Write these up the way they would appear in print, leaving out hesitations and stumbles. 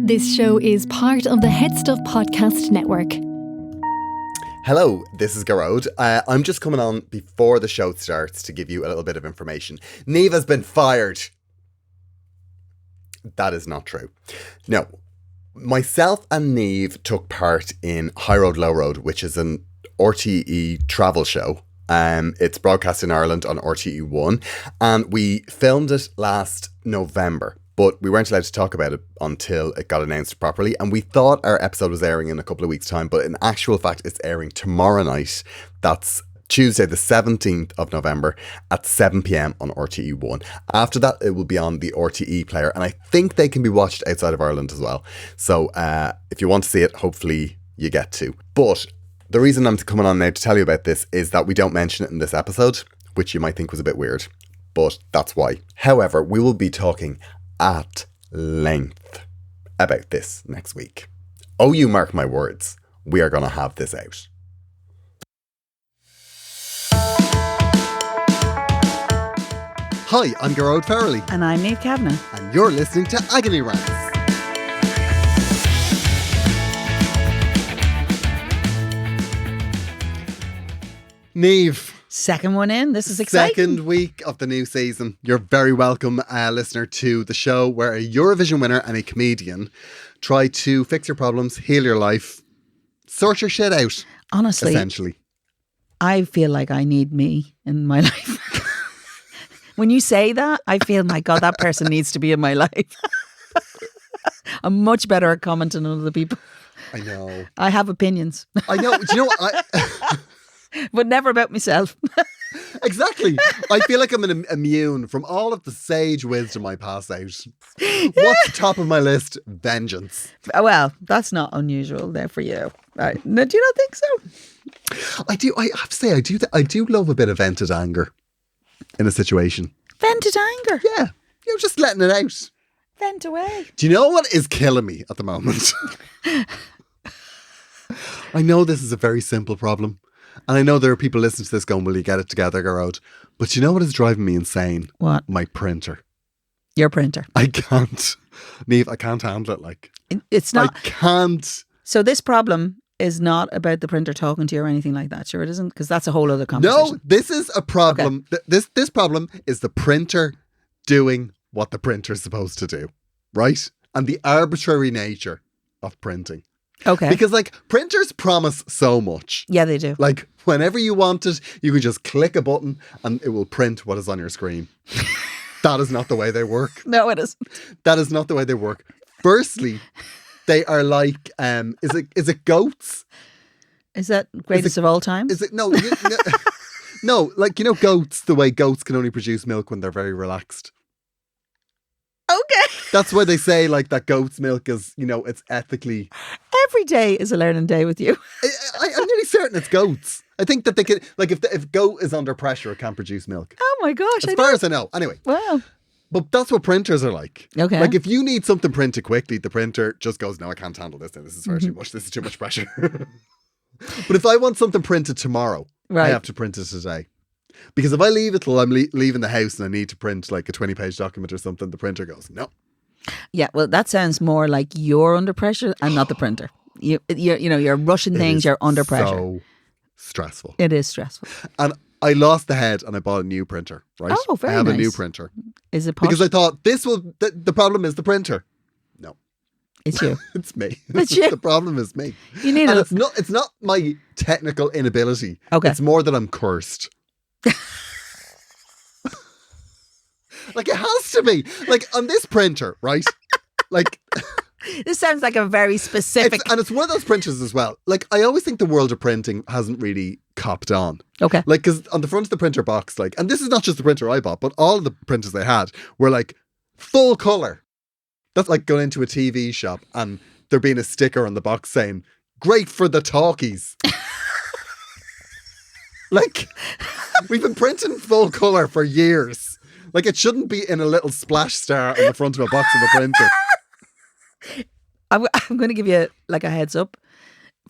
This show is part of the HeadStuff podcast network. Hello, this is Gearoid. I'm just coming on before the show starts to give you a little bit of information. Niamh has been fired. That is not true. No. Myself and Niamh took part in High Road, Low Road, which is an RTE travel show. It's broadcast in Ireland on RTE1, and we filmed it last November, but we weren't allowed to talk about it until it got announced properly, and we thought our episode was airing in a couple of weeks' time, but in actual fact it's airing tomorrow night. That's Tuesday the 17th of November at 7pm on RTE1. After that it will be on the RTE player, and I think they can be watched outside of Ireland as well. So if you want to see it, hopefully you get to. But the reason I'm coming on now to tell you about this is that we don't mention it in this episode, which you might think was a bit weird, but that's why. However, we will be talking at length about this next week. Oh, you mark my words, we are going to have this out. Hi, I'm Gearoid Farrelly. And I'm Niamh Kavanagh. And you're listening to Agony Rants. Niamh. Second one in. This is exciting. Second week of the new season. You're very welcome, listener, to the show where a Eurovision winner and a comedian try to fix your problems, heal your life, sort your shit out. Honestly, essentially. I feel like I need me in my life. When you say that, I feel, my God, that person needs to be in my life. I'm much better at commenting on other people. I know. I have opinions. I know. Do you know what? But never about myself. Exactly. I feel like I'm immune from all of the sage wisdom I pass out. What's top of my list? Vengeance. Well, that's not unusual there for you. No, do you not think so? I do. I have to say, I do love a bit of vented anger in a situation. Vented anger? Yeah. You're just letting it out. Vent away. Do you know what is killing me at the moment? I know this is a very simple problem. And I know there are people listening to this going, will you get it together, Gearoid? But you know what is driving me insane? What? My printer. Your printer. I can't. Niamh, I can't handle it. Like, it's not. I can't. So this problem is not about the printer talking to you or anything like that. Sure it isn't? Because that's a whole other conversation. No, this is a problem. Okay. This problem is the printer doing what the printer is supposed to do. Right? And the arbitrary nature of printing. Okay. Because like printers promise so much. Yeah, they do. Like whenever you want it, you can just click a button and it will print what is on your screen. That is not the way they work. No, it isn't. That is not the way they work. Firstly, they are like, is it goats? Is that greatest of all time? Is it no, no, like, you know, goats, the way goats can only produce milk when they're very relaxed. Okay. That's why they say like that goat's milk is, you know, it's ethically. Every day is a learning day with you. I'm nearly certain it's goats. I think that they can, like, if goat is under pressure, it can't produce milk. Oh my gosh. As far as I know. Anyway. Wow. But that's what printers are like. Okay. Like if you need something printed quickly, the printer just goes, no, I can't handle this. This is far too much. This is too much pressure. But if I want something printed tomorrow, right, I have to print it today. Because if I leave it till I'm leaving the house and I need to print like a 20-page document or something, the printer goes, no. Yeah, well, that sounds more like you're under pressure and not the printer. You're rushing things, you're under pressure. So stressful. It is stressful. And I lost the head and I bought a new printer, right? Oh, very nice. I have a new printer. Is it posh? Because I thought the problem is the printer. No. It's you. It's me. It's you. The problem is me. You need and it's not my technical inability. Okay. It's more that I'm cursed. Like it has to be. Like on this printer, right? Like this sounds like a very specific. And it's one of those printers as well. Like I always think the world of printing hasn't really copped on. Okay. Like because on the front of the printer box, like, and this is not just the printer I bought, but all of the printers they had were like full colour. That's like going into a TV shop and there being a sticker on the box saying, "Great for the talkies." Like, we've been printing full colour for years. Like, it shouldn't be in a little splash star on the front of a box of a printer. I'm going to give you like a heads up.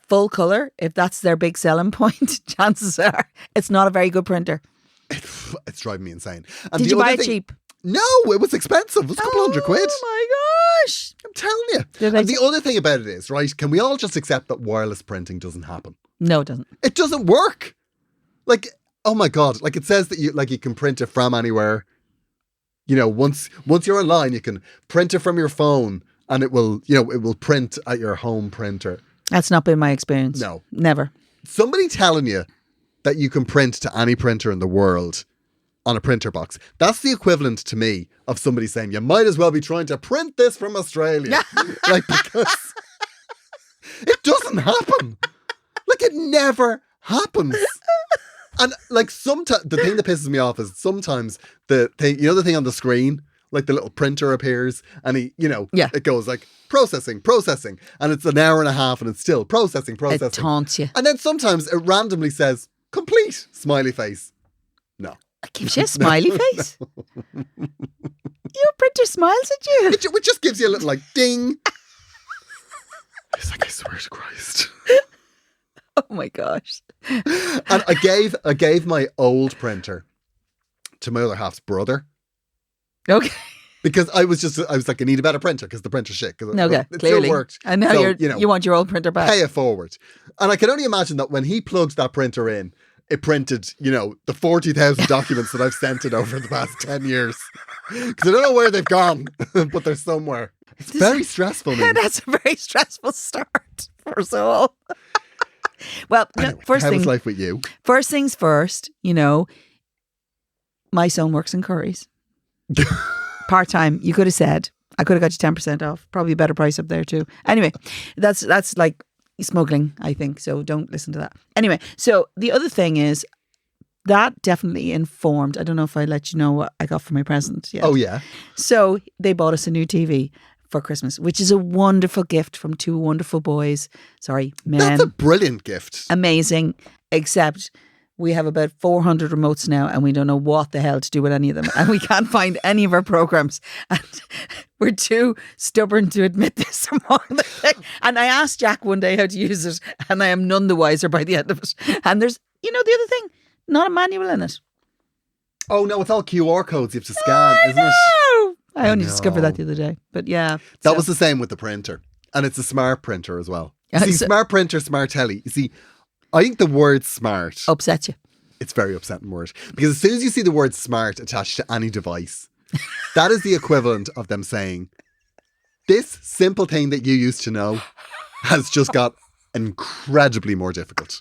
Full colour, if that's their big selling point, chances are it's not a very good printer. It's driving me insane. And did you buy it cheap? No, it was expensive. It was a couple £100. Oh my gosh. I'm telling you. I And the other thing about it is, right, can we all just accept that wireless printing doesn't happen? No, it doesn't. It doesn't work. Like, oh my God, like it says that you can print it from anywhere. You know, once you're online, you can print it from your phone and it will print at your home printer. That's not been my experience. No. Never. Somebody telling you that you can print to any printer in the world on a printer box, that's the equivalent to me of somebody saying you might as well be trying to print this from Australia. Like, because it doesn't happen. Like, it never happens. And like sometimes the thing that pisses me off is sometimes the thing, the thing on the screen, like the little printer appears and it goes like processing, and it's an hour and a half and it's still processing. It taunts you. And then sometimes it randomly says complete, smiley face. No. It gives you a smiley face. Your printer smiles at you. It just gives you a little like ding. It's like, I swear to Christ. Oh my gosh. And I gave my old printer to my other half's brother. Okay. Because I was like, I need a better printer because the printer's shit. Okay, it clearly. still worked. And now So, you want your old printer back. Pay it forward. And I can only imagine that when he plugged that printer in, it printed, the 40,000 documents that I've sent it over the past 10 years. Because I don't know where they've gone, but they're somewhere. It's very stressful. Yeah, that's a very stressful start for us all. Well, Anyway, first how thing, was life with you? first things first, my son works in Curry's. Part-time. You could have said, I could have got you 10% off. Probably a better price up there too. Anyway, that's like smuggling, I think. So don't listen to that. Anyway, so the other thing is that definitely informed. I don't know if I let you know what I got for my present yet. Oh, yeah. So they bought us a new TV for Christmas, which is a wonderful gift from two wonderful boys. Sorry, men. That's a brilliant gift. Amazing, except we have about 400 remotes now and we don't know what the hell to do with any of them. And we can't find any of our programs. And we're too stubborn to admit this among the thing. And I asked Jack one day how to use it and I am none the wiser by the end of it. And there's, the other thing, not a manual in it. Oh, no, it's all QR codes you have to scan, isn't it? I only discovered that the other day. But yeah. That was the same with the printer. And it's a smart printer as well. Yeah, See, so- smart printer, smart telly. You see, I think the word smart, Upsets you. it's a very upsetting word. Because as soon as you see the word smart attached to any device, that is the equivalent of them saying, this simple thing that you used to know has just got incredibly more difficult.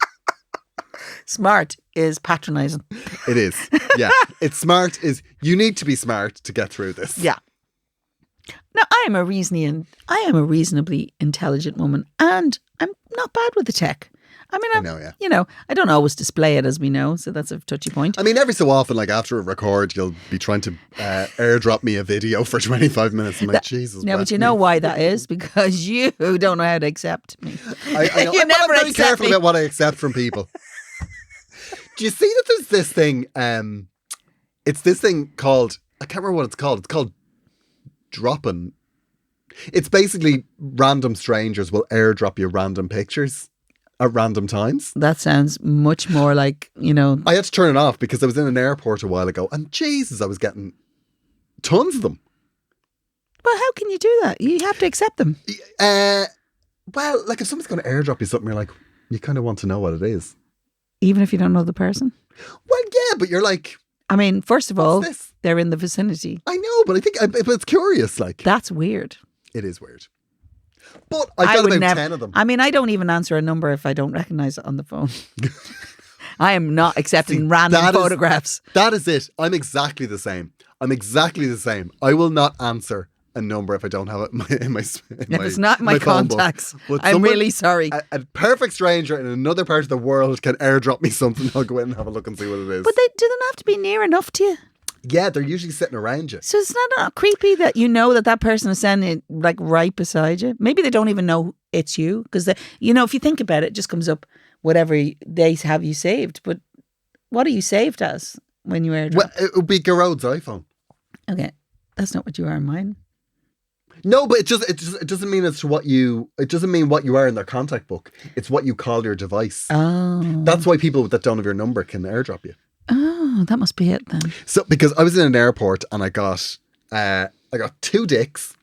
Smart is patronising. It is. Yeah. It's smart is, you need to be smart to get through this. Yeah. Now, I am a reasonably intelligent woman and I'm not bad with the tech. I mean, I know, yeah. I don't always display it, as we know, so that's a touchy point. I mean, every so often, like after a record, you'll be trying to airdrop me a video for 25 minutes. I'm like, Jesus. No, but you know why that is? Because you don't know how to accept me. I know. You I'm never very accept careful me. about what I accept from people. Do you see that there's this thing? It's this thing called, I can't remember what it's called. It's called dropping. It's basically random strangers will airdrop you random pictures at random times. That sounds much more like, I had to turn it off because I was in an airport a while ago and Jesus, I was getting tons of them. Well, how can you do that? You have to accept them. Well, like if someone's going to airdrop you something, you're like, you kind of want to know what it is. Even if you don't know the person? Well, yeah, but you're like, I mean, first of all, this? they're in the vicinity. I know, but I think but it's curious. Like, That's weird. it is weird. But I got about 10 of them. I mean, I don't even answer a number if I don't recognise it on the phone. I am not accepting random photographs. That is it. I'm exactly the same. I will not answer a number if I don't have it in my If it's not in my phone book. contacts, But I'm someone- really sorry. A perfect stranger in another part of the world can airdrop me something. I'll go in and have a look and see what it is. But do they not have to be near enough to you? Yeah, they're usually sitting around you. So it's not creepy that you know that person is sending it like right beside you. Maybe they don't even know it's you because if you think about it, it just comes up whatever they have you saved. But what are you saved as when you airdrop? Well, it would be Gearoid's iPhone. Okay, that's not what you are in mine. No, but it doesn't mean it doesn't mean what you are in their contact book. It's what you call your device. Oh, That's why people that don't have your number can airdrop you. oh, that must be it then. So because I was in an airport and I got 2 dicks,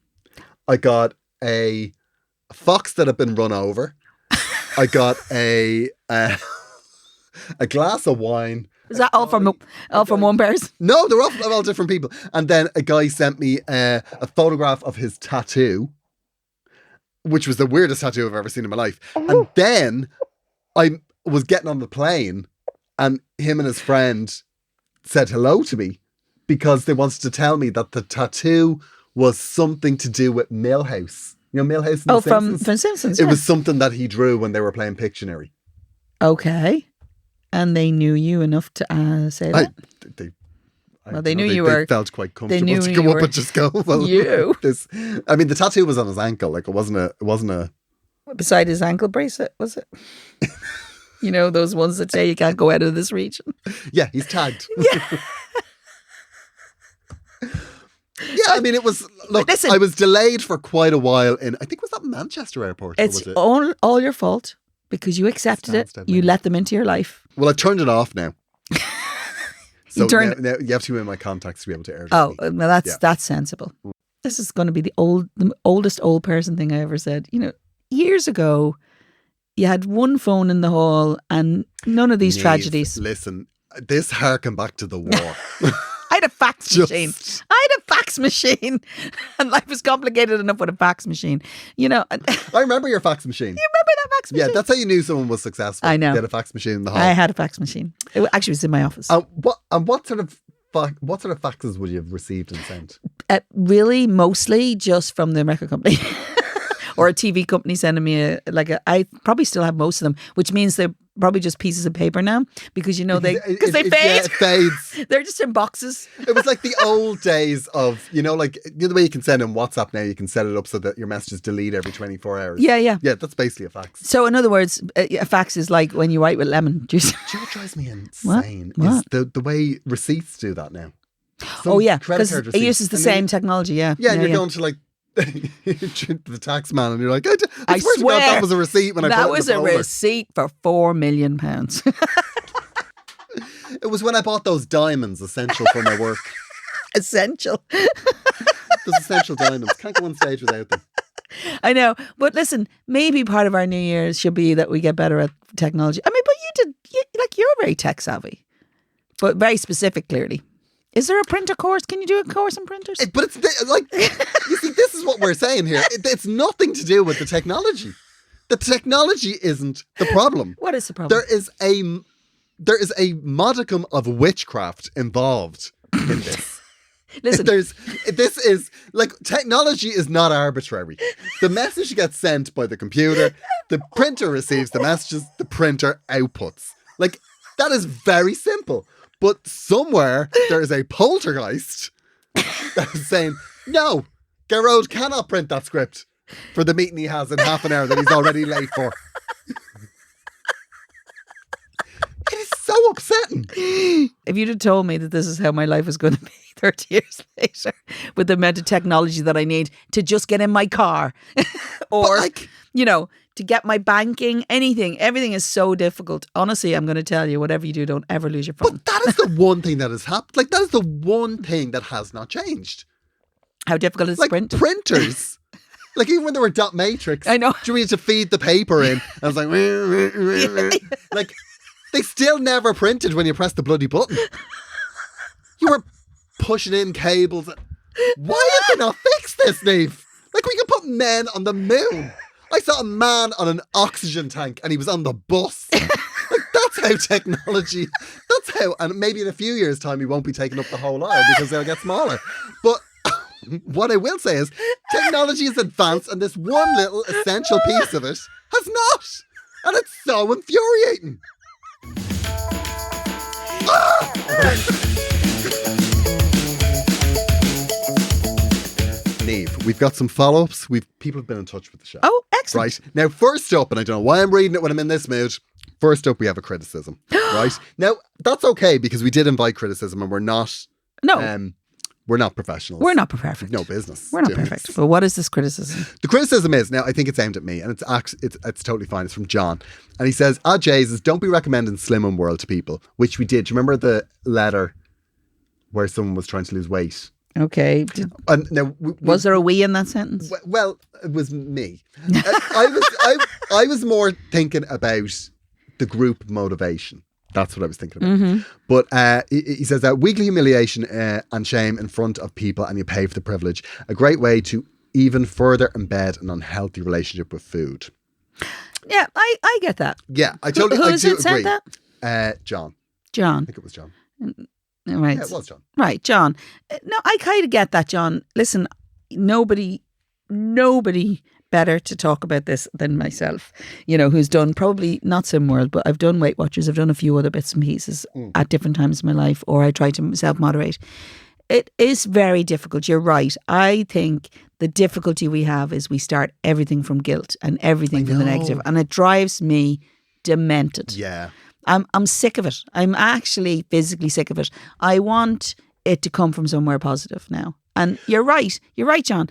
I got a fox that had been run over. I got a glass of wine. Is that all from one person? No, they're all different people. And then a guy sent me a photograph of his tattoo, which was the weirdest tattoo I've ever seen in my life. And then I was getting on the plane and him and his friend said hello to me because they wanted to tell me that the tattoo was something to do with Millhouse. You know Millhouse? From Simpsons. It was something that he drew when they were playing Pictionary. Okay. And they knew you enough to say that? They felt quite comfortable to come up and just go, well, I mean, the tattoo was on his ankle. Like, it wasn't a... Beside his ankle bracelet, was it? You know, those ones that say you can't go out of this region. Yeah, he's tagged. Yeah. Yeah, I mean, it was... Look, listen, I was delayed for quite a while in... I think, was that Manchester Airport? It's all your fault because you accepted it. You let them into your life. Well, I turned it off now. So now you have to be in my contacts to be able to air it. Oh, well, that's sensible. This is going to be the oldest old person thing I ever said. You know, years ago, you had one phone in the hall and none of these tragedies. Listen, this harken back to the war. I had a fax machine. And life was complicated enough with a fax machine. You know. I remember your fax machine. You remember that fax machine? Yeah, that's how you knew someone was successful. I know. They had a fax machine in the hall. I had a fax machine. It actually was in my office. What sort of faxes would you have received and sent? Really, mostly just from the record company. Or a TV company sending me I probably still have most of them, which means they're probably just pieces of paper now because they fade. Yeah, it fades. They're just in boxes. It was like the old days of, like the way you can send in WhatsApp now, you can set it up so that your messages delete every 24 hours. Yeah. Yeah, that's basically a fax. So in other words, a fax is like when you write with lemon juice. Do you know what drives me insane? Is the way receipts do that now. Because it uses the same technology, yeah. Yeah, and you're going to like the tax man and you're like, I swear to God, that was a receipt when I put it in the That was a folder. receipt for £4 million. It was when I bought those diamonds, essential for my work. Essential. Those essential diamonds. Can't go on stage without them. I know. But listen, maybe part of our New Year's should be that we get better at technology. I mean, but you're very tech savvy. But very specific, clearly. Is there a printer course? Can you do a course in printers? But it's like, you see, this is what we're saying here. It's nothing to do with the technology. The technology isn't the problem. What is the problem? There is a modicum of witchcraft involved in this. Listen, this is like, technology is not arbitrary. The message gets sent by the computer. The printer receives the messages. The printer outputs. Like, that is very simple. But somewhere there is a poltergeist that is saying, no, Gearoid cannot print that script for the meeting he has in half an hour that he's already late for. It is so upsetting. If you'd have told me that this is how my life was going to be 30 years later with the amount of technology that I need to just get in my car or, to get my banking, anything, everything is so difficult. Honestly, I'm going to tell you, whatever you do, don't ever lose your phone. But that is the one thing that has happened. Like, that is the one thing that has not changed. How difficult is print? Printers. Like, even when they were dot matrix. I know. Do you need to feed the paper in? I was like, like, they still never printed when you pressed the bloody button. You were pushing in cables. Why did they not fix this, Niamh? Like, we could put men on the moon. I saw a man on an oxygen tank and he was on the bus. Like, that's how technology, and maybe in a few years' time he won't be taking up the whole aisle because they'll get smaller. But what I will say is technology is advanced and this one little essential piece of it has not. And it's so infuriating. Niamh, we've got some follow-ups. People have been in touch with the show. Oh, excellent. Right. Now, first up, and I don't know why I'm reading it when I'm in this mood. First up, we have a criticism. Right. Now, that's okay because we did invite criticism and we're not... No. We're not professionals. We're not perfect. No business. We're not perfect. This. But what is this criticism? The criticism is, now I think it's aimed at me and it's totally fine. It's from John. And he says, Jesus, don't be recommending Slim and World to people, which we did. Do you remember the letter where someone was trying to lose weight? Okay. Now, Was there a we in that sentence? Well, it was me. I was more thinking about the group motivation. That's what I was thinking about. Mm-hmm. But he says that weekly humiliation and shame in front of people, and you pay for the privilege. A great way to even further embed an unhealthy relationship with food. Yeah, I get that. Yeah, I totally Who I is do it said agree. that? John. I John. think it was John. Right. Yeah, it was John. Right, John. No, I kind of get that, John. Listen, nobody better to talk about this than myself, who's done probably not SimWorld, but I've done Weight Watchers. I've done a few other bits and pieces at different times in my life, or I try to self-moderate. It is very difficult. You're right. I think the difficulty we have is we start everything from guilt and everything from the negative, and it drives me demented. Yeah. I'm sick of it. I'm actually physically sick of it. I want it to come from somewhere positive now. And you're right. You're right, John.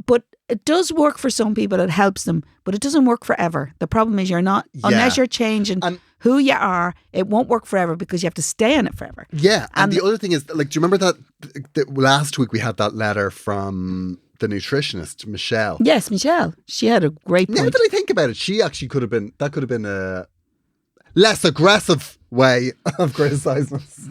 But it does work for some people. It helps them. But it doesn't work forever. The problem is unless you're changing who you are, it won't work forever because you have to stay in it forever. Yeah. And the other thing is, do you remember that last week we had that letter from the nutritionist, Michelle? Yes, Michelle. She had a great point. Now that I think about it, she actually could have been a less aggressive way of criticising us.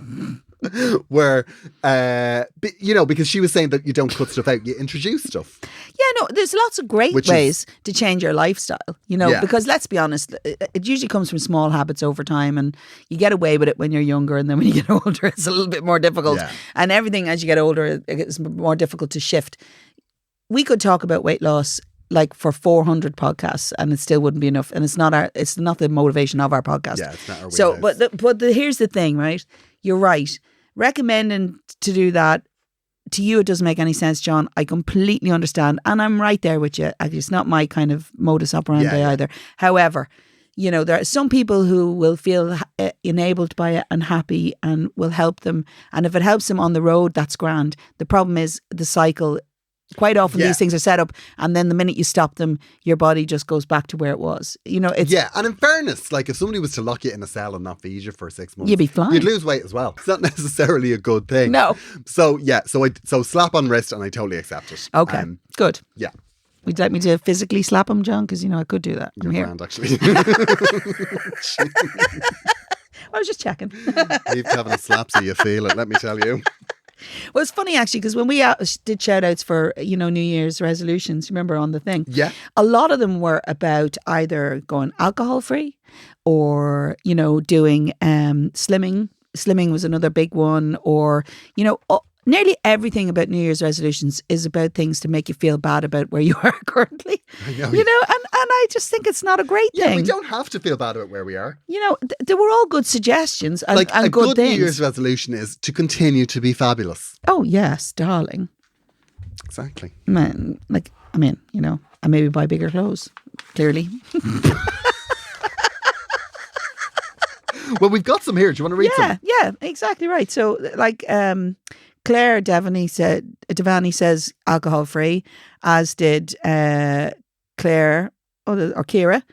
Where, because she was saying that you don't cut stuff out, you introduce stuff. Yeah, no, there's lots of great ways to change your lifestyle, because let's be honest, it usually comes from small habits over time, and you get away with it when you're younger, and then when you get older, it's a little bit more difficult. Yeah. And everything as you get older, it's more difficult to shift. We could talk about weight loss like for 400 podcasts, and it still wouldn't be enough. And it's not the motivation of our podcast. Yeah, it's not our so, but here's the thing, right? You're right. Recommending to do that, to you it doesn't make any sense, John. I completely understand, and I'm right there with you. It's not my kind of modus operandi either. However, there are some people who will feel enabled by it and happy, and will help them. And if it helps them on the road, that's grand. The problem is the cycle. Quite often these things are set up, and then the minute you stop them, your body just goes back to where it was. And in fairness, like if somebody was to lock you in a cell and not feed you for 6 months, you'd be fine. You'd lose weight as well. It's not necessarily a good thing. No. So slap on wrist, and I totally accept it. Okay, good. Yeah. Would you like me to physically slap him, John? Because I could do that. I'm here. Grand, actually. I was just checking. You've having a slap so you feel it. Let me tell you. Well, it's funny actually, because when we did shout outs for, New Year's resolutions, remember on the thing? Yeah. A lot of them were about either going alcohol free or, doing slimming. Slimming was another big one, or, nearly everything about New Year's resolutions is about things to make you feel bad about where you are currently. I know. And I just think it's not a great thing. Yeah, we don't have to feel bad about where we are. They were all good suggestions and, a good good things. New Year's resolution is to continue to be fabulous. Oh, yes, darling. Exactly. Man, and maybe buy bigger clothes, clearly. Well, we've got some here. Do you want to read some? Yeah, exactly right. So, Claire Devaney says alcohol free, as did Claire or Kira.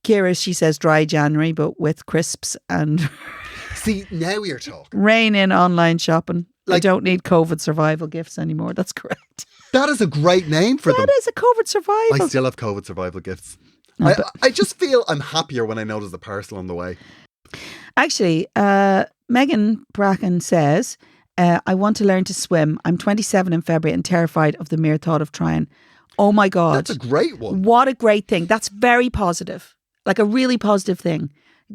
Kira, she says dry January, but with crisps and. See, now you're talking. Rein in online shopping. I don't need COVID survival gifts anymore. That's correct. That is a great name for them. That is a COVID survival. I still have COVID survival gifts. I just feel I'm happier when I know there's a parcel on the way. Actually, Megan Bracken says, I want to learn to swim. I'm 27 in February and terrified of the mere thought of trying. Oh my God. That's a great one. What a great thing. That's very positive. Like a really positive thing.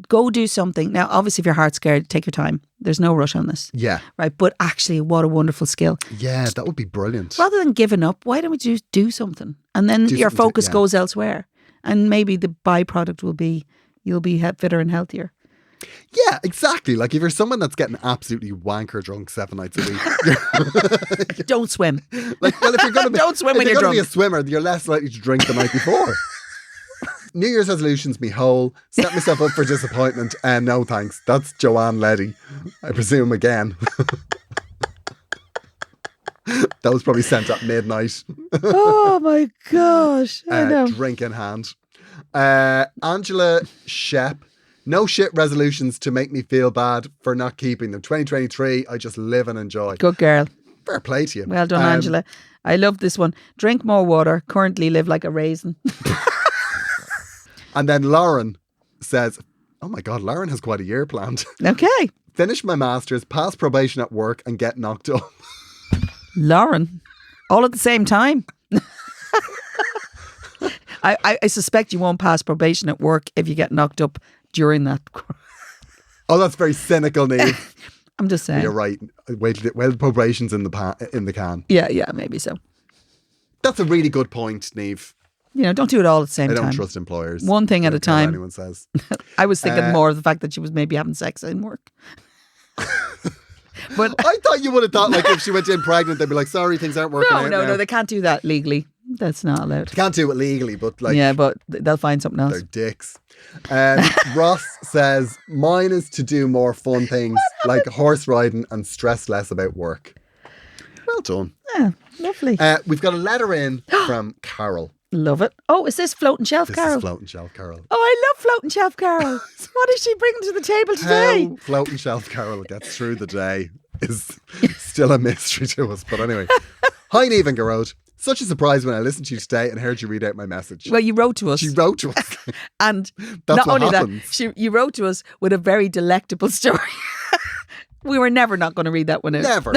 Go do something. Now, obviously, if your heart's scared, take your time. There's no rush on this. Yeah. Right. But actually, what a wonderful skill. Yeah, that would be brilliant. Rather than giving up, why don't we just do something? And then your focus goes elsewhere. And maybe the byproduct will be you'll be fitter and healthier. Yeah, exactly. Like if you're someone that's getting absolutely wanker drunk 7 nights a week, don't swim. If you're going to be, don't swim when you're drunk. Be a swimmer, you're less likely to drink the night before. New Year's resolutions, me whole. Set myself up for disappointment. No thanks. That's Joanne Leddy, I presume again. That was probably sent at midnight. Oh my gosh! I know. Drink in hand. Angela Shep. No shit resolutions to make me feel bad for not keeping them. 2023, I just live and enjoy. Good girl. Fair play to you. Well done, Angela. I love this one. Drink more water. Currently live like a raisin. And then Lauren says, oh my God, Lauren has quite a year planned. Okay. Finish my master's, pass probation at work and get knocked up. Lauren, all at the same time. I suspect you won't pass probation at work if you get knocked up during that. Oh, that's very cynical, Niamh. I'm just saying. You're right. Well, probation's in the can. Yeah, maybe so. That's a really good point, Niamh. You know, don't do it all at the same I time. don't trust employers. One thing at a time. Anyone says. I was thinking more of the fact that she was maybe having sex in work. But I thought you would have thought, like, if she went in pregnant, they'd be like, sorry, things aren't working out now. No, they can't do that legally. That's not allowed. They can't do it legally, but like... Yeah, but they'll find something else. They're dicks. Ross says, mine is to do more fun things like horse riding and stress less about work. Well done. Yeah, lovely. We've got a letter in from Carol. Love it. Oh, is this Floating Shelf This Carol? is Floating Shelf Carol. Oh, I love Floating Shelf Carol. What is she bringing to the table today? How Floating Shelf Carol gets through the day is still a mystery to us. But anyway. Hi, Niamh and Gearoid. Such a surprise when I listened to you today and heard you read out my message. Well, you wrote to us. She wrote to us. And That's not what only happens. that, you wrote to us with a very delectable story. We were never not going to read that one out. Never.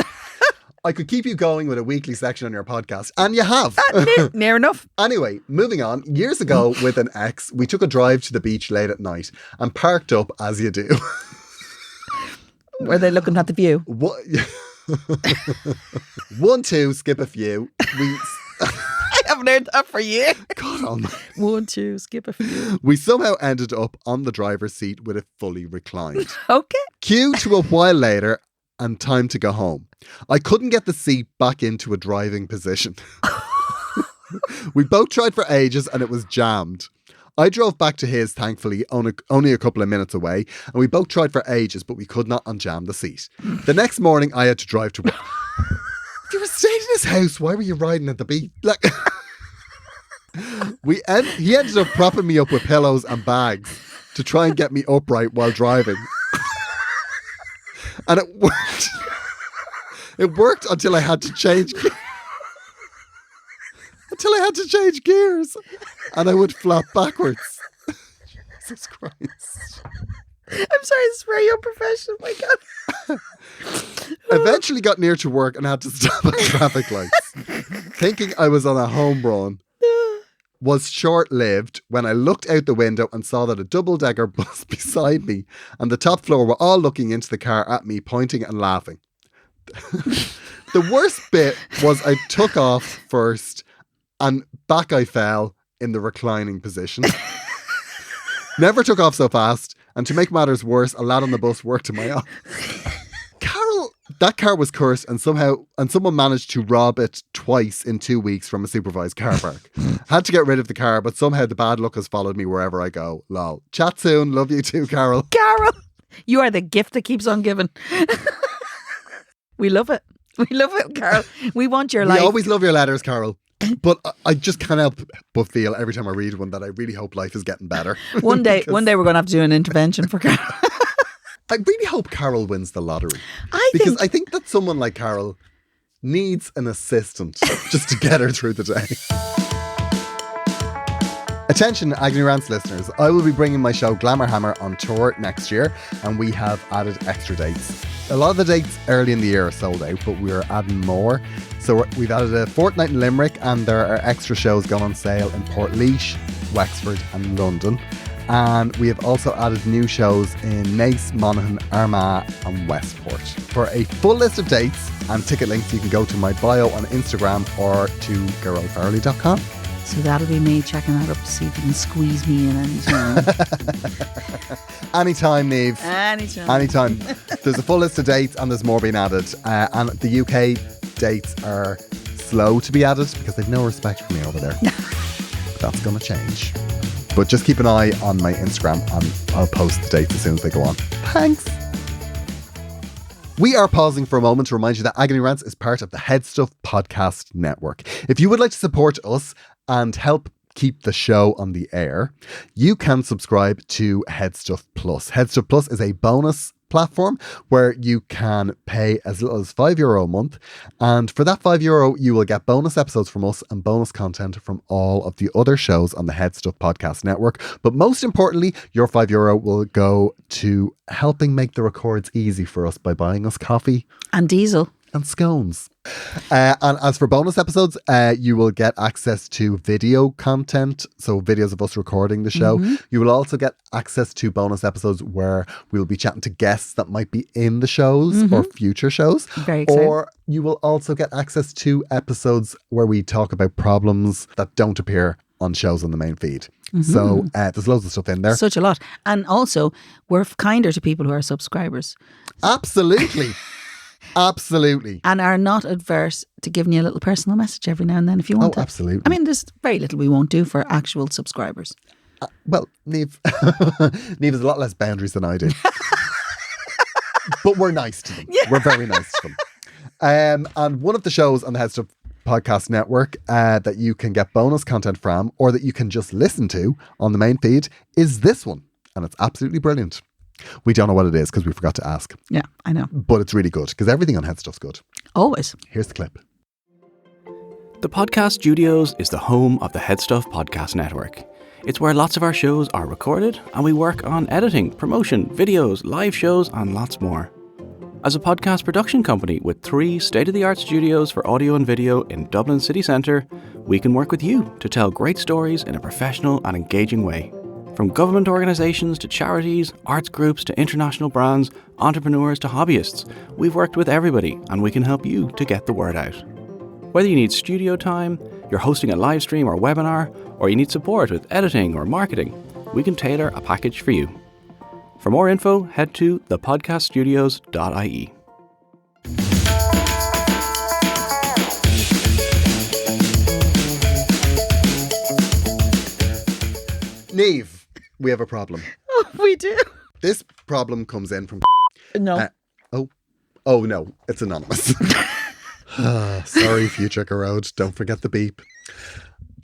I could keep you going with a weekly section on your podcast, and you have. Near enough. Anyway, moving on. Years ago, with an ex, we took a drive to the beach late at night and parked up as you do. Were they looking at the view? What? 1, 2, skip a few. I haven't heard that for years. God almighty. 1, 2, skip a few. We somehow ended up on the driver's seat with it fully reclined. Okay. Cue to a while later and time to go home. I couldn't get the seat back into a driving position. We both tried for ages and it was jammed. I drove back to his, thankfully, only a couple of minutes away, and we both tried for ages, but we could not unjam the seat. The next morning, I had to drive to work. If you were staying in his house, why were you riding at the beach? Like, he ended up propping me up with pillows and bags to try and get me upright while driving. And it worked. It worked until I had to change gears. And I would flop backwards. Jesus Christ. I'm sorry, it's very unprofessional. My God. Eventually got near to work and had to stop at traffic lights. Thinking I was on a home run was short-lived when I looked out the window and saw that a double-decker bus beside me and the top floor were all looking into the car at me, pointing and laughing. The worst bit was I took off first and back I fell in the reclining position. Never took off so fast, and to make matters worse, a lad on the bus worked in my office. Carol, that car was cursed, and someone managed to rob it twice in 2 weeks from a supervised car park. Had to get rid of the car, but somehow the bad luck has followed me wherever I go. Lol. Chat soon. Love you too, Carol. Carol, you are the gift that keeps on giving. We love it. We love it, Carol. We want your life. We always love your letters, Carol. But I just can't help but feel every time I read one that I really hope life is getting better. One day we're going to have to do an intervention for Carol. I really hope Carol wins the lottery. I think that someone like Carol needs an assistant just to get her through the day. Attention, Agony Rants listeners. I will be bringing my show Glamour Hammer on tour next year, and we have added extra dates. A lot of the dates early in the year are sold out, but we're adding more. So we've added a fortnight in Limerick, and there are extra shows going on sale in Portlaoise, Wexford and London. And we have also added new shows in Naas, Monaghan, Armagh and Westport. For a full list of dates and ticket links, you can go to my bio on Instagram or to gearoidfarrelly.com. So that'll be me checking that up to see if you can squeeze me in anytime. Anytime, Niamh. Anytime. There's a full list of dates and there's more being added. And the UK dates are slow to be added because they've no respect for me over there. That's going to change. But just keep an eye on my Instagram and I'll post the dates as soon as they go on. Thanks. We are pausing for a moment to remind you that Agony Rants is part of the HeadStuff podcast network. If you would like to support us and help keep the show on the air, you can subscribe to HeadStuff Plus. HeadStuff Plus is a bonus platform where you can pay as little as €5 a month. And for that €5, you will get bonus episodes from us and bonus content from all of the other shows on the HeadStuff podcast network. But most importantly, your €5 will go to helping make the records easy for us by buying us coffee And diesel. and scones. And as for bonus episodes, you will get access to video content, so videos of us recording the show. You will also get access to bonus episodes where we'll be chatting to guests that might be in the shows or future shows. Very exciting. Or you will also get access to episodes where we talk about problems that don't appear on shows on the main feed. So there's loads of stuff in there. Such a lot. And also, we're kinder to people who are subscribers. Absolutely. Absolutely. And are not adverse to giving you a little personal message every now and then if you want to. Absolutely. I mean, there's very little we won't do for actual subscribers. Well, Niamh has a lot less boundaries than I do. But we're nice to them. Yeah. We're very nice to them. And one of the shows on the HeadStuff podcast network that you can get bonus content from, or that you can just listen to on the main feed, is this one. And it's absolutely brilliant. We don't know what it is because we forgot to ask. Yeah, I know. But it's really good because everything on HeadStuff's good. Always. Here's the clip. The Podcast Studios is the home of the HeadStuff podcast network. It's where lots of our shows are recorded and we work on editing, promotion, videos, live shows and lots more. As a podcast production company with 3 state-of-the-art studios for audio and video in Dublin city centre, we can work with you to tell great stories in a professional and engaging way. From government organisations to charities, arts groups to international brands, entrepreneurs to hobbyists, we've worked with everybody and we can help you to get the word out. Whether you need studio time, you're hosting a live stream or webinar, or you need support with editing or marketing, we can tailor a package for you. For more info, head to thepodcaststudios.ie. Niamh, we have a problem. Oh, we do. This problem comes in from... No. Oh no, it's anonymous. Sorry, future Gearoid. Don't forget the beep.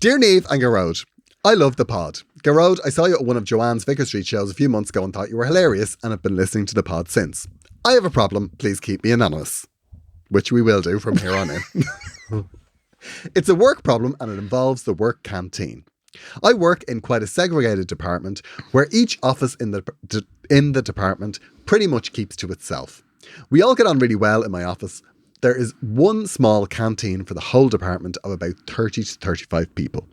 Dear Niamh and Gearoid, I love the pod. Gearoid, I saw you at one of Joanne's Vicar Street shows a few months ago and thought you were hilarious and have been listening to the pod since. I have a problem. Please keep me anonymous. Which we will do from here on in. It's a work problem and it involves the work canteen. I work in quite a segregated department where each office in the department pretty much keeps to itself. We all get on really well in my office. There is one small canteen for the whole department of about 30 to 35 people.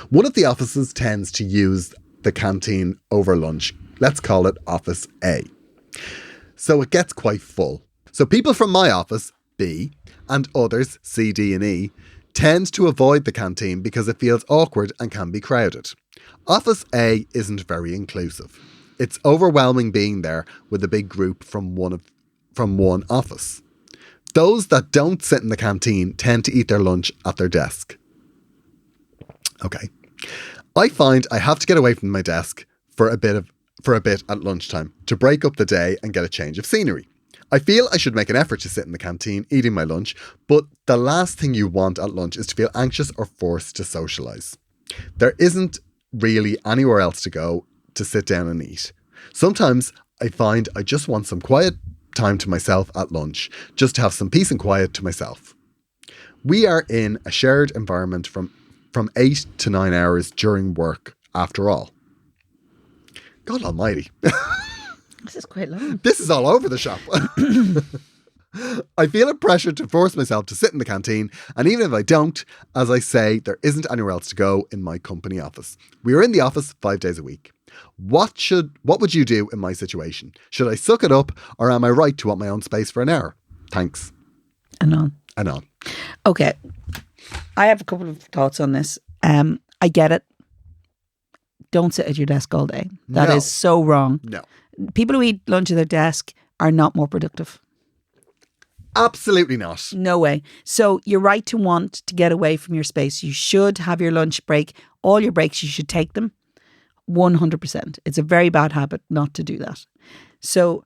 One of the offices tends to use the canteen over lunch. Let's call it Office A. So it gets quite full. So people from my office, B, and others, C, D, and E, tend to avoid the canteen because it feels awkward and can be crowded. Office A isn't very inclusive. It's overwhelming being there with a big group from one office. Those that don't sit in the canteen tend to eat their lunch at their desk. Okay. I find I have to get away from my desk for a bit at lunchtime to break up the day and get a change of scenery. I feel I should make an effort to sit in the canteen eating my lunch, but the last thing you want at lunch is to feel anxious or forced to socialise. There isn't really anywhere else to go to sit down and eat. Sometimes I find I just want some quiet time to myself at lunch, just to have some peace and quiet to myself. We are in a shared environment from 8 to 9 hours during work, after all. God almighty. This is quite long. This is all over the shop. I feel a pressure to force myself to sit in the canteen, and even if I don't, as I say, there isn't anywhere else to go in my company office. We are in the office 5 days a week. What would you do in my situation? Should I suck it up, or am I right to want my own space for an hour? Thanks. Anon. Okay. I have a couple of thoughts on this. I get it. Don't sit at your desk all day. That is so wrong. No. People who eat lunch at their desk are not more productive. Absolutely not. No way. So you're right to want to get away from your space. You should have your lunch break. All your breaks, you should take them. 100%. It's a very bad habit not to do that. So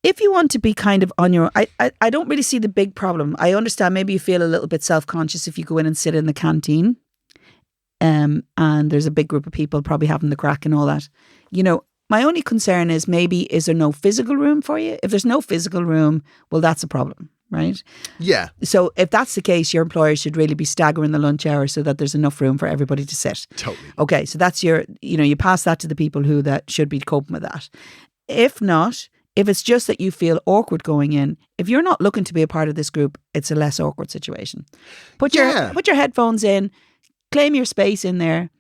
if you want to be kind of on your... I don't really see the big problem. I understand maybe you feel a little bit self-conscious if you go in and sit in the canteen. And there's a big group of people probably having the crack and all that. You know, My only concern is maybe, is there no physical room for you? If there's no physical room, well, that's a problem, right? Yeah. So if that's the case, your employer should really be staggering the lunch hour so that there's enough room for everybody to sit. Totally. Okay, so that's you pass that to the people who that should be coping with that. If not, if it's just that you feel awkward going in, if you're not looking to be a part of this group, it's a less awkward situation. Put your headphones in, claim your space in there,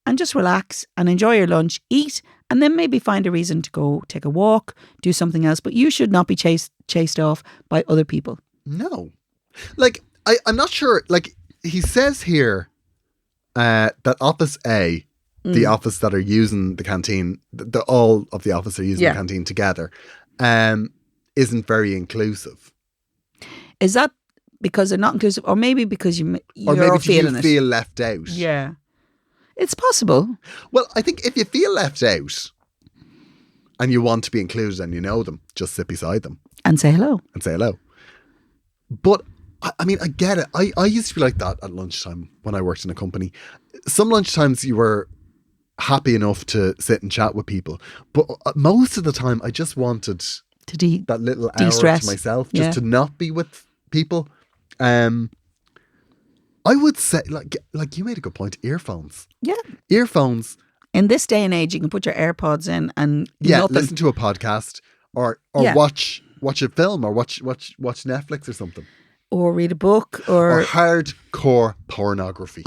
and just relax and enjoy your lunch, eat, and then maybe find a reason to go take a walk, do something else. But you should not be chased off by other people. No. Like, I'm not sure. Like, he says here that Office A, the office that are using the canteen, all of the office are using the canteen together, isn't very inclusive. Is that because they're not inclusive, or maybe because you're feeling you feel left out? Yeah. It's possible. Well, I think if you feel left out and you want to be included and you know them, just sit beside them. And say hello. But, I mean, I get it. I used to be like that at lunchtime when I worked in a company. Some lunchtimes you were happy enough to sit and chat with people. But most of the time I just wanted that little hour to myself, just to not be with people. I would say, like you made a good point, earphones. Yeah. Earphones. In this day and age, you can put your AirPods in and listen to a podcast or watch a film or watch Netflix or something. Or read a book or hardcore pornography.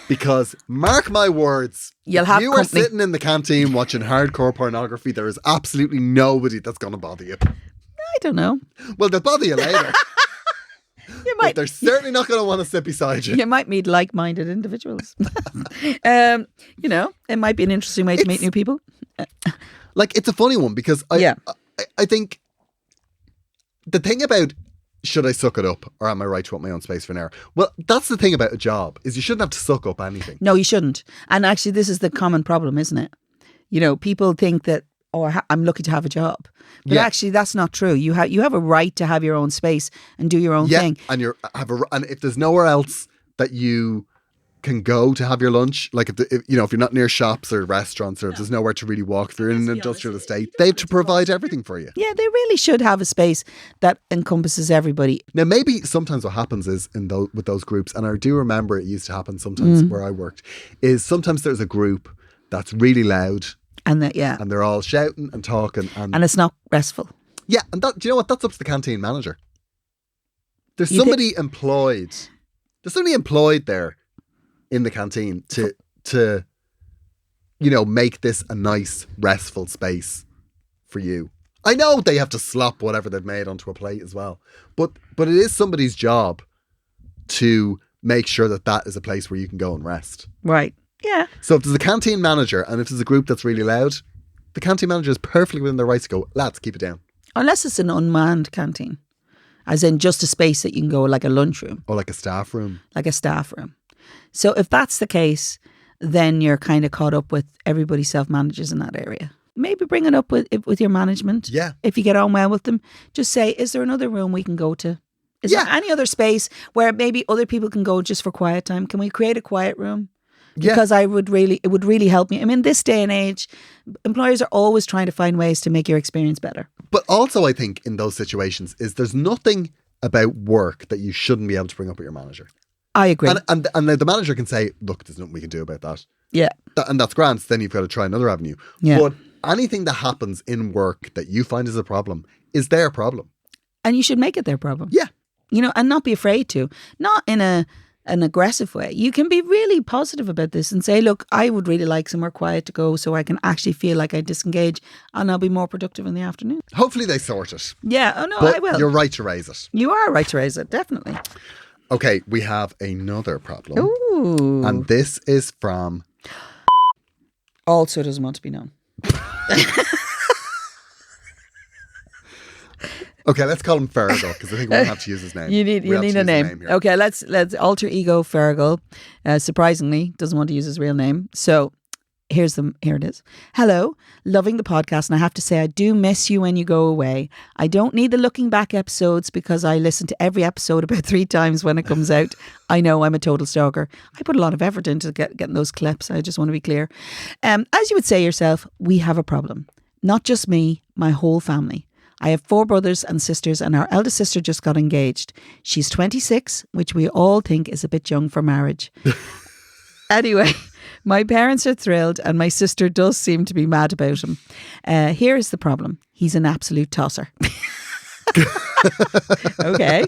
Because, mark my words, you are sitting in the canteen watching hardcore pornography, there is absolutely nobody that's going to bother you. I don't know. Well, they'll bother you later. But they're certainly not going to want to sit beside you. You might meet like-minded individuals. It might be an interesting way to meet new people. Like, it's a funny one because I think the thing about should I suck it up or am I right to want my own space for an hour? Well, that's the thing about a job is you shouldn't have to suck up anything. No, you shouldn't. And actually, this is the common problem, isn't it? People think that, I'm lucky to have a job. But actually, that's not true. You have a right to have your own space and do your own thing. And and if there's nowhere else that you can go to have your lunch, like if you're not near shops or restaurants, or if there's nowhere to really walk, if you're in an industrial estate, they have to provide everything for you. Yeah, they really should have a space that encompasses everybody. Now, maybe sometimes what happens is with those groups, and I do remember it used to happen sometimes where I worked, is sometimes there's a group that's really loud. And they're all shouting and talking. And it's not restful. Yeah, and do you know what? That's up to the canteen manager. There's somebody employed there in the canteen to make this a nice, restful space for you. I know they have to slop whatever they've made onto a plate as well. But it is somebody's job to make sure that is a place where you can go and rest. Right. Yeah. So if there's a canteen manager and if there's a group that's really loud, the canteen manager is perfectly within their rights to go, lads, keep it down. Unless it's an unmanned canteen. As in just a space that you can go, like a lunchroom. Or like a staff room. Like a staff room. So if that's the case, then you're kind of caught up with everybody self-manages in that area. Maybe bring it up with your management. Yeah. If you get on well with them, just say, is there another room we can go to? Is there any other space where maybe other people can go just for quiet time? Can we create a quiet room? Because it would really help me. I mean, this day and age, employers are always trying to find ways to make your experience better. But also, I think in those situations there's nothing about work that you shouldn't be able to bring up with your manager. I agree. And the manager can say, look, there's nothing we can do about that. Yeah. And that's grand. So then you've got to try another avenue. Yeah. But anything that happens in work that you find is a problem is their problem. And you should make it their problem. Yeah. And not be afraid to. Not in an aggressive way. You can be really positive about this and say, look, I would really like somewhere quiet to go so I can actually feel like I disengage and I'll be more productive in the afternoon. Hopefully they sort it. Yeah. Oh, no, but I will. You're right to raise it. You are right to raise it, definitely. Okay, we have another problem. Ooh. And this is from... Also doesn't want to be known. Okay, let's call him Fergal because I think we'll have to use his name. You need a name. Okay, let's alter ego Fergal. Surprisingly, doesn't want to use his real name. So Here it is. Hello, loving the podcast, and I have to say I do miss you when you go away. I don't need the looking back episodes because I listen to every episode about 3 times when it comes out. I know I'm a total stalker. I put a lot of effort into getting those clips. I just want to be clear. As you would say yourself, we have a problem. Not just me, my whole family. I have 4 brothers and sisters, and our eldest sister just got engaged. She's 26, which we all think is a bit young for marriage. Anyway, my parents are thrilled and my sister does seem to be mad about him. Here is the problem. He's an absolute tosser. Okay.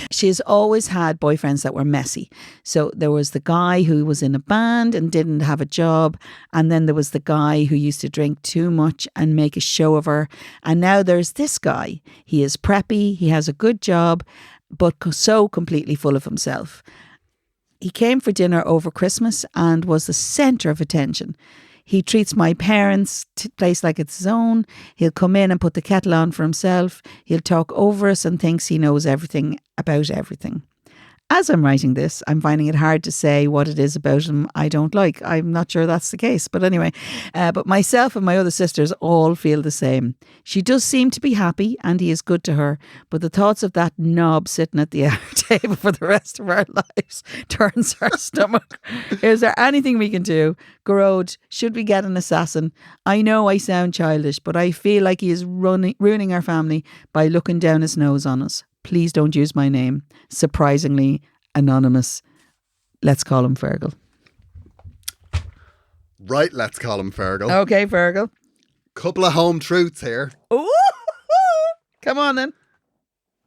She has always had boyfriends that were messy. So there was the guy who was in a band and didn't have a job. And then there was the guy who used to drink too much and make a show of her. And now there's this guy. He is preppy. He has a good job, but so completely full of himself. He came for dinner over Christmas and was the centre of attention. He treats my parents' place like it's his own. He'll come in and put the kettle on for himself. He'll talk over us and thinks he knows everything about everything. As I'm writing this, I'm finding it hard to say what it is about him I don't like. I'm not sure that's the case. But anyway, but myself and my other sisters all feel the same. She does seem to be happy and he is good to her. But the thoughts of that knob sitting at the table for the rest of our lives turns our stomach. Is there anything we can do? Gearoid, should we get an assassin? I know I sound childish, but I feel like he is ruining our family by looking down his nose on us. Please don't use my name. Surprisingly anonymous. Let's call him Fergal. Right, let's call him Fergal. Okay, Fergal. Couple of home truths here. Ooh, come on then.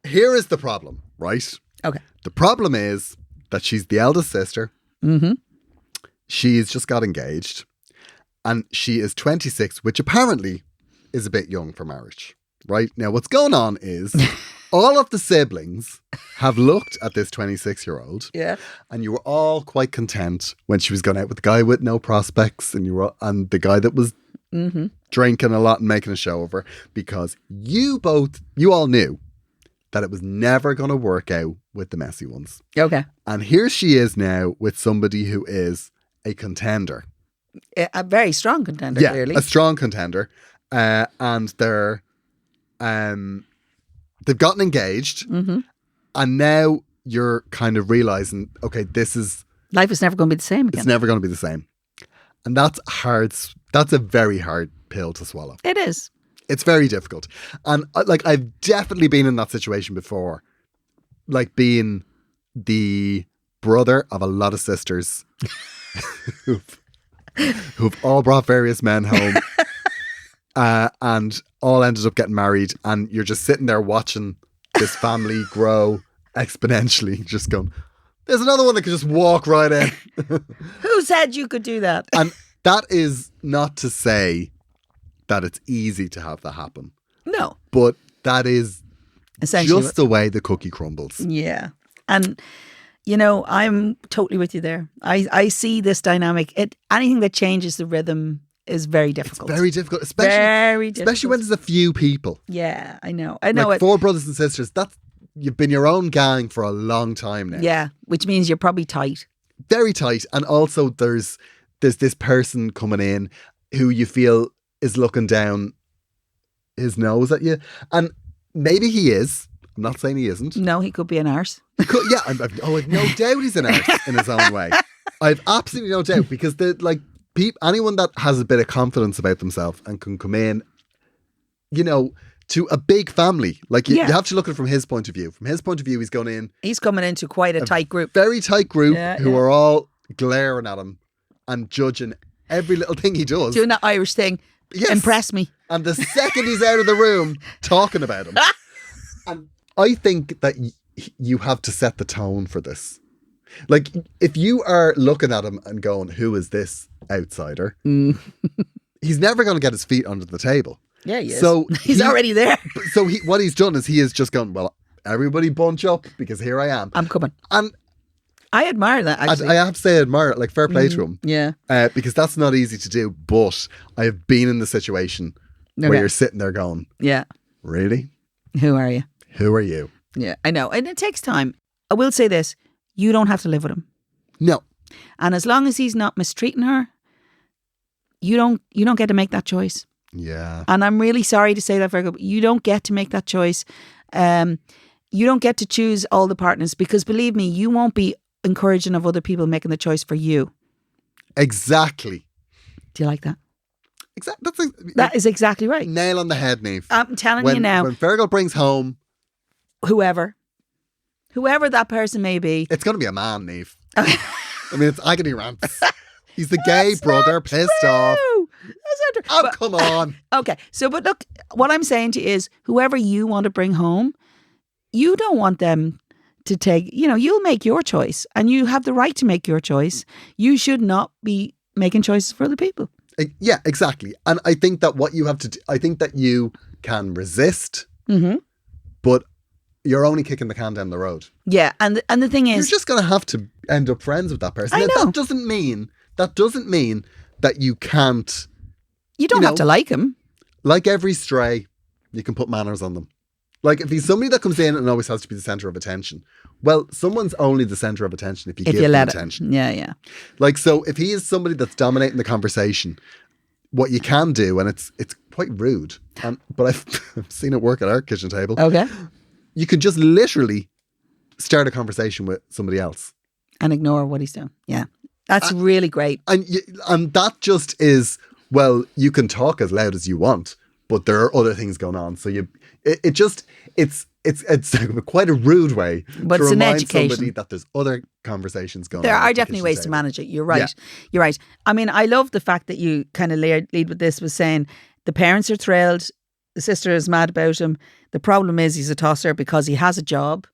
Here is the problem, right? Okay. The problem is that she's the eldest sister. Mm-hmm. She's just got engaged. And she is 26, which apparently is a bit young for marriage. Right? Now, what's going on is all of the siblings have looked at this 26-year-old. Yeah. And you were all quite content when she was going out with the guy with no prospects and the guy that was drinking a lot and making a show of her, because you all knew that it was never going to work out with the messy ones. Okay. And here she is now with somebody who is a contender. A very strong contender, Yeah, clearly. a strong contender. And they've gotten engaged, and now you're kind of realising, okay, Life is never going to be the same again. It's never going to be the same. And that's hard. That's a very hard pill to swallow. It is. It's very difficult. And I've definitely been in that situation before. Like being the brother of a lot of sisters who've all brought various men home and all ended up getting married. And you're just sitting there watching this family grow exponentially, just going, there's another one that could just walk right in. Who said you could do that? And that is not to say that it's easy to have that happen. No. But that is Essentially just the way the cookie crumbles. Yeah. And, you know, I'm totally with you there. I see this dynamic. Anything that changes the rhythm is very difficult. It's very difficult, especially when there's a few people. Yeah, I know. Like 4 brothers and sisters, you've been your own gang for a long time now. Yeah, which means you're probably tight. Very tight. And also there's this person coming in who you feel is looking down his nose at you. And maybe he is. I'm not saying he isn't. No, he could be an arse. Yeah, I've no doubt he's an arse in his own way. I've absolutely no doubt, because anyone that has a bit of confidence about themselves and can come in, you know, to a big family. Like you have to look at it from his point of view. From his point of view, he's going in. He's coming into quite a tight group. Very tight group who are all glaring at him and judging every little thing he does. Doing that Irish thing. Yes. Impress me. And the second he's out of the room, talking about him. And I think that you have to set the tone for this. Like, if you are looking at him and going, who is this outsider? He's never going to get his feet under the table. Yeah, he is. So he's already there. So what he's done is he has just gone, well, everybody bunch up because here I am. I'm coming. And I admire that, actually. I have to say I admire it. Like, fair play to him. Yeah. Because that's not easy to do. But I have been in the situation where you're sitting there going, yeah, really? Who are you? Who are you? Yeah, I know. And it takes time. I will say this. You don't have to live with him. No. And as long as he's not mistreating her, you don't get to make that choice. Yeah. And I'm really sorry to say that, Virgo, but you don't get to make that choice. You don't get to choose all the partners, because believe me, you won't be encouraging of other people making the choice for you. Exactly. Do you like that? That is exactly right. Nail on the head, Niamh. I'm telling you now. When Fergal brings home... Whoever that person may be. It's going to be a man, Niamh. I mean, it's agony rants. He's the gay brother, pissed off. That's not true. Oh, come on. Okay. So, but look, what I'm saying to you is, whoever you want to bring home, you don't want them to take, you'll make your choice, and you have the right to make your choice. You should not be making choices for other people. Yeah, exactly. And I think that what you have to do, I think that you can resist, but you're only kicking the can down the road. Yeah. And the thing is, you're just going to have to end up friends with that person. I know. That doesn't mean that you can't. You don't have to like him. Like every stray, you can put manners on them. Like if he's somebody that comes in and always has to be the centre of attention, well, someone's only the centre of attention if you give them attention. Yeah. Like, so if he is somebody that's dominating the conversation, what you can do, and it's quite rude, but I've seen it work at our kitchen table. Okay. You can just literally start a conversation with somebody else. And ignore what he's doing. Yeah. That's really great. And that just is, well, you can talk as loud as you want, but there are other things going on. So it's quite a rude way but to it's remind an education. somebody that there's other conversations going on. There are definitely ways to manage it. You're right. Yeah. You're right. I mean, I love the fact that you kind of lead with this, was saying the parents are thrilled. The sister is mad about him. The problem is he's a tosser because he has a job.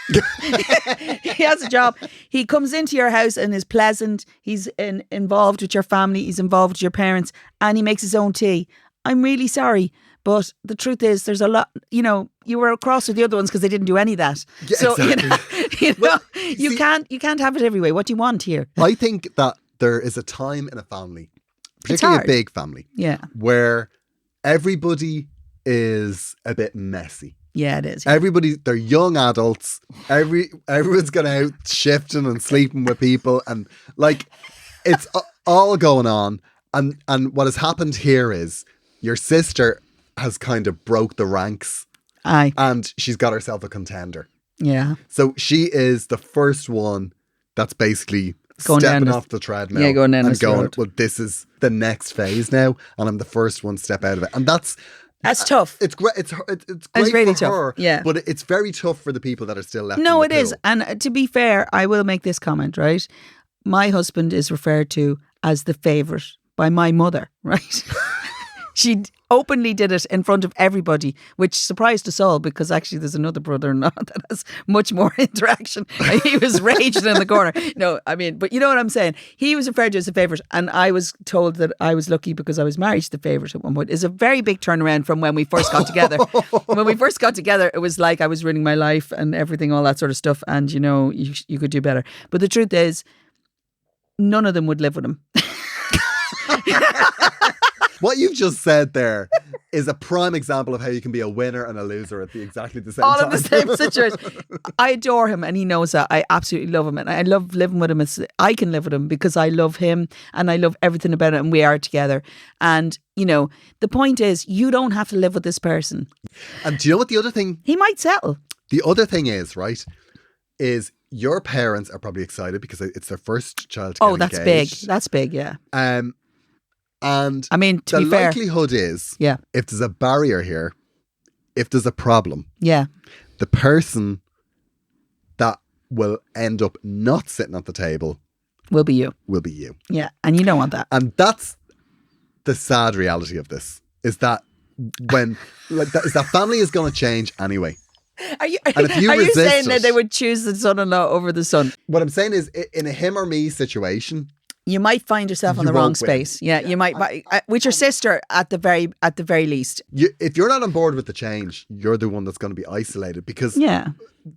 He has a job. He comes into your house and is pleasant. He's involved with your family. He's involved with your parents, and he makes his own tea. I'm really sorry, but the truth is, there's a lot. You were across with the other ones because they didn't do any of that. Yeah, so exactly. Well, you can't have it every way. What do you want here? I think that there is a time in a family, particularly a big family, where everybody is a bit messy. Yeah, it is. They're young adults. Everyone's going out shifting and sleeping with people, and like it's all going on. And what has happened here is your sister has kind of broke the ranks. Aye. And she's got herself a contender. Yeah. So she is the first one that's basically stepping off the treadmill. Yeah, going down and going, road. well, this is the next phase now, and I'm the first one to step out of it. And that's tough. It's great. It's great really for tough. her. Yeah. But it's very tough for the people that are still left. No, in the it is. pool. And to be fair, I will make this comment, right? My husband is referred to as the favourite by my mother, right? She openly did it in front of everybody, which surprised us all, because actually there's another brother-in-law that has much more interaction. He was raging in the corner. No, I mean, but you know what I'm saying? He was referred to as the favourite, and I was told that I was lucky because I was married to the favourite at one point. It's a very big turnaround from when we first got together. When we first got together, it was like I was ruining my life and everything, all that sort of stuff, and you could do better. But the truth is, none of them would live with him. What you've just said there is a prime example of how you can be a winner and a loser at exactly the same time. All in the same situation. I adore him, and he knows that. I absolutely love him, and I love living with him. I can live with him because I love him and I love everything about it, and we are together. And, the point is, you don't have to live with this person. And do you know what the other thing? He might settle. The other thing is, right, is your parents are probably excited because it's their first child to get that's engaged. big. That's big, yeah. And I mean, to be fair, the likelihood is, yeah, if there's a barrier here, if there's a problem, yeah, the person that will end up not sitting at the table will be you. Yeah, and you don't want that. And that's the sad reality of this, is that when that family is going to change anyway. Are you resist saying it, that they would choose the son-in-law over the son? What I'm saying is, in a him or me situation, you might find yourself on the wrong space. Yeah, you might. With your sister, at the very least. If you're not on board with the change, you're the one that's going to be isolated, because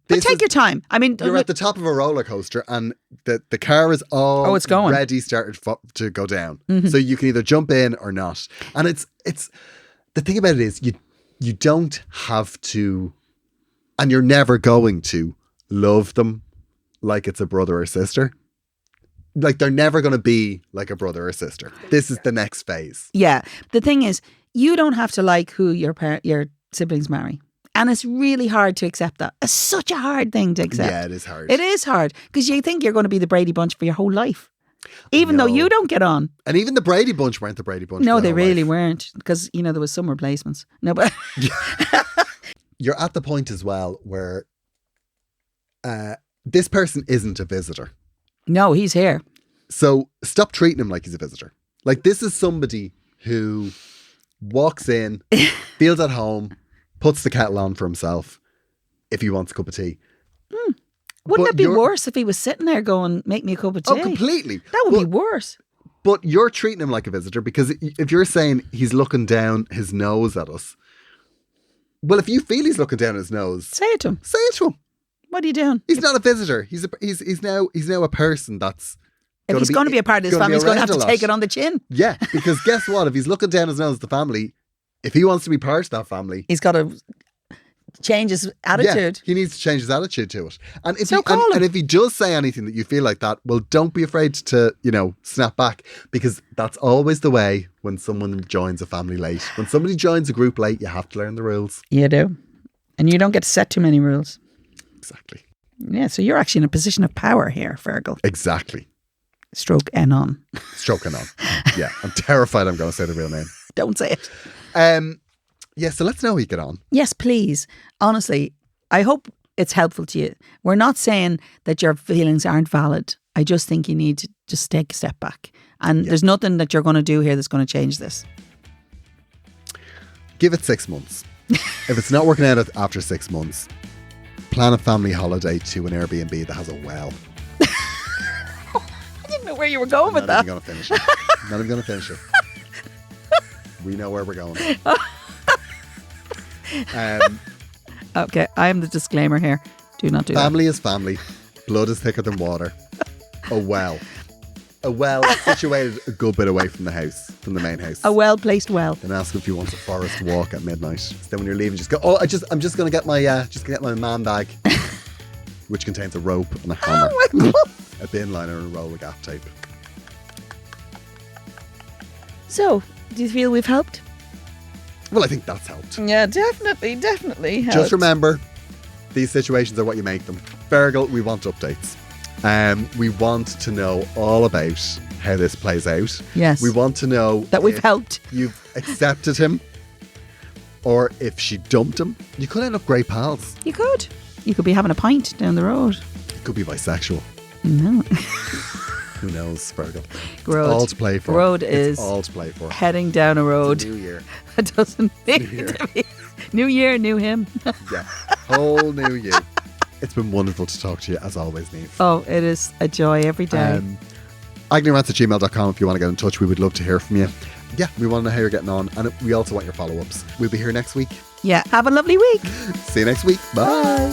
but take your time. I mean, you're at the top of a roller coaster, and the car is already started to go down. Mm-hmm. So you can either jump in or not. And it's the thing about it is, you don't have to, and you're never going to love them like it's a brother or sister. like they're never going to be like a brother or sister. This is the next phase. Yeah. The thing is, you don't have to like who your siblings marry. And it's really hard to accept that. It's such a hard thing to accept. Yeah, it is hard. It is hard because you think you're going to be the Brady Bunch for your whole life. Even though you don't get on. And even the Brady Bunch weren't the Brady Bunch. No, for they their really life. weren't because, there was some replacements. No, but... You're at the point as well where this person isn't a visitor. No, he's here. So stop treating him like he's a visitor. Like this is somebody who walks in, feels at home, puts the kettle on for himself if he wants a cup of tea. Wouldn't it be worse if he was sitting there going, make me a cup of tea? Oh, completely. That would be worse. But you're treating him like a visitor because if you're saying he's looking down his nose at us, well, if you feel he's looking down his nose, say it to him. Say it to him. What are you doing? He's not a visitor. He's now a person that's. If he's going to be a part of this family, he's going to have to take it on the chin. Yeah, because guess what? If he's looking down his nose at the family, if he wants to be part of that family, he's got to change his attitude. Yeah, he needs to change his attitude to it. And if if he does say anything that you feel like that, well, don't be afraid to, snap back, because that's always the way when someone joins a family late. When somebody joins a group late, you have to learn the rules. You do. And you don't get to set too many rules. Exactly. Yeah, so you're actually in a position of power here, Fergal. Exactly. Stroke Anon. Stroke Anon. Yeah, I'm terrified I'm going to say the real name. Don't say it. Yeah, so let's know how you get on. Yes, please. Honestly, I hope it's helpful to you. We're not saying that your feelings aren't valid. I just think you need to just take a step back. And there's nothing that you're going to do here that's going to change this. Give it 6 months. If it's not working out after 6 months, plan a family holiday to an Airbnb that has a well. I didn't know where you were going with that. I'm not even going to finish it. Not even going to finish it. We know where we're going. Okay, I am the disclaimer here. Do not do that. Family is family. Blood is thicker than water. A well. A well situated a good bit away from the house, from the main house. A well-placed well. And ask if you want a forest walk at midnight. So then when you're leaving, just go, I'm just going to get my man bag, which contains a rope and a hammer, a bin liner and a roll of gaff tape. So, do you feel we've helped? Well, I think that's helped. Yeah, definitely helped. Just remember, these situations are what you make them. Fergal, we want updates. We want to know all about how this plays out. Yes. We want to know that we've helped. You've accepted him, or if she dumped him. You could end up great pals. You could. You could be having a pint down the road. You could be bisexual. No. Who knows, Fergal? Road. It's all to play for. Road is all to play for. Heading down a road. It's a new year. It doesn't need to be. New year, new him. Yeah. Whole new you. It's been wonderful to talk to you, as always, Niamh. Oh, it is a joy every day. agnorants@gmail.com if you want to get in touch. We would love to hear from you. Yeah, we want to know how you're getting on, and we also want your follow-ups. We'll be here next week. Yeah, have a lovely week. See you next week. Bye.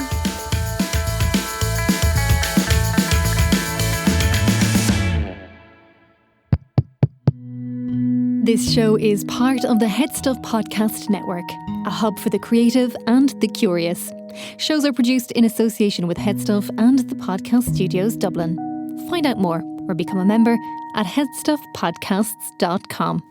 This show is part of the HeadStuff Podcast Network, a hub for the creative and the curious. Shows are produced in association with HeadStuff and the Podcast Studios Dublin. Find out more or become a member at headstuffpodcasts.com.